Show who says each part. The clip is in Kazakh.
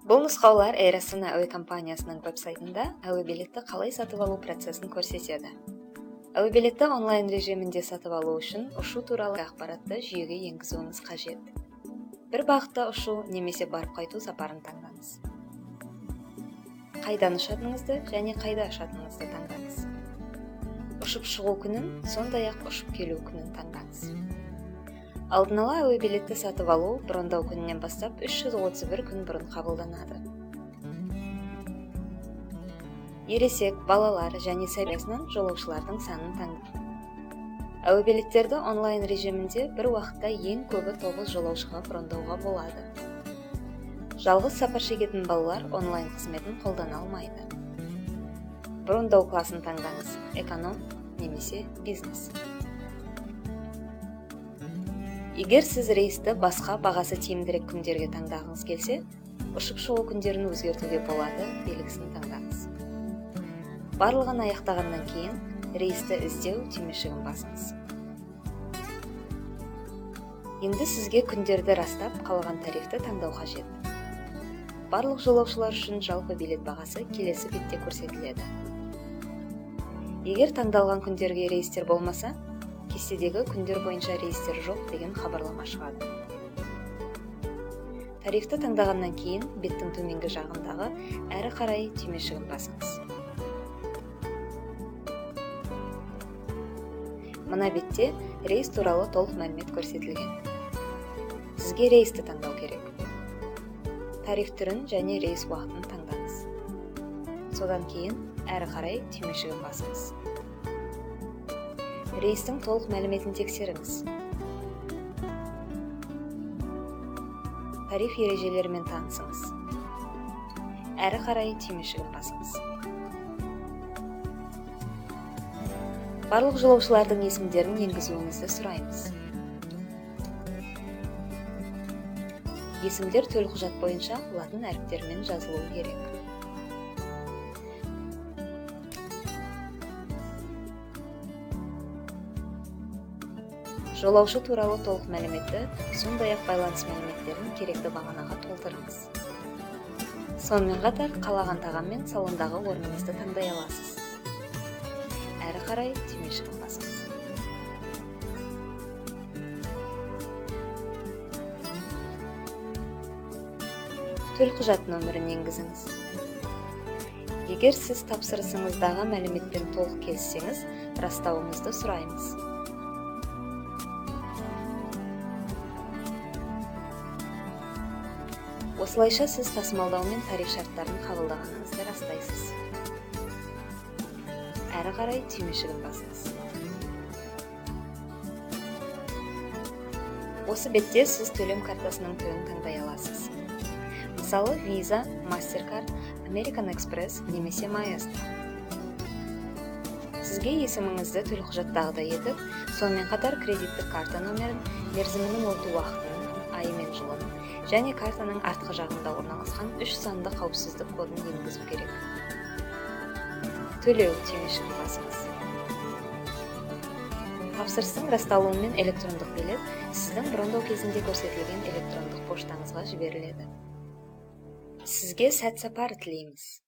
Speaker 1: Бұл нұсқаулар Air Astana әуе компаниясының веб-сайтында әуе билетті қалай сатып алу процесін көрсетеді. Әуе билетті онлайн режимінде сатып алу үшін ұшу туралы ақпаратты жүйеге енгізуіңіз қажет. Бір бағытта ұшу немесе барып қайту сапарын таңдаңыз. Қайдан ұшатыныңызды және қайда ұшатыныңызды таңдаңыз. Ұшып шығу күнін, сондай-ақ ұшып келу күнін таңдаңыз. Алдын ала әуе билетті сатып алу брондау күнінен бастап 331 күн бұрын қабылданады. Ересек, балалар және сәбиасынан жолаушылардың санын таңдаңыз. Әуе билеттерді онлайн режимінде бір уақытта ең көбі 9 жолаушыға брондауға болады. Жалғыз сапар шегетін балалар онлайн қызметін қолдана алмайды. Брондау класын таңдаңыз: эконом немесе бизнес. Егер сіз рейсті басқа бағасы тиімдірек күндерге таңдағыңыз келсе, ұшып шығу күндерін өзгертуге болады белгісін таңдаңыз. Барлығын аяқтағаннан кейін рейсті іздеу түймешігін басыңыз. Енді сізге күндерді растап, қалған тарифті таңдау қажет. Барлық жолаушылар үшін жалпы билет бағасы келесі бетте көрсетіледі. Егер таңдалған күндерге рейстер болмаса, кестедегі күндер бойынша рейстер жоқ деген хабарлама шығады. Тарифті таңдағаннан кейін беттің төменгі жағындағы әрі қарай түймешігін басыңыз. Мына бетте рейс туралы толық мәлімет көрсетілген. Сізге рейсті таңдау керек. Тариф түрін және рейс уақытын таңдаңыз. Содан кейін әрі қарай түймешігін басыңыз. Рейстің толық мәліметін тексеріңіз. Тариф ережелерімен танысыңыз. Әрі қарай түймешігін басыңыз. Барлық жолаушылардың есімдерін енгізуіңізді сұраймыз. Есімдер төлқұжат бойынша латын әріптерімен жазылуы керек. Жолаушы туралы толық мәліметті, сондай-ақ байланыс мәліметтерін керекті бағанаға толтырыңыз. Сонымен қатар, қалаған тағам мен салондағы орныңызды таңдай аласыз. Әрі қарай түймешігін басыңыз. Төлқұжат нөмірін енгізіңіз. Егер сіз тапсырысыңыздағы мәліметпен толық келіссеңіз, растауыңызды сұраймыз. Осылайша сіз тасымалдау мен тариф шарттарын қабылдағаныңызды растайсыз. Әрі қарай түймешігін басыңыз. Осы бетте сіз төлем картасының түрін таңдай аласыз. Мысалы, Visa, MasterCard, American Express немесе Maestro. Сізге есіміңізді төлқұжаттағыдай етіп, сонымен қатар кредиттік карта нөмірін, мерзімінің өту уақытын, айы мен жылын, және картаның артқы жағында орналасқан 3 санды қауіпсіздік кодын енгізу керек. Төлеу түймешігін басыңыз. Тапсырыстың расталуымен электрондық билет сіздің брондау кезінде көрсетілген электрондық поштаңызға жіберіледі. Сізге сәт сапар тілейміз.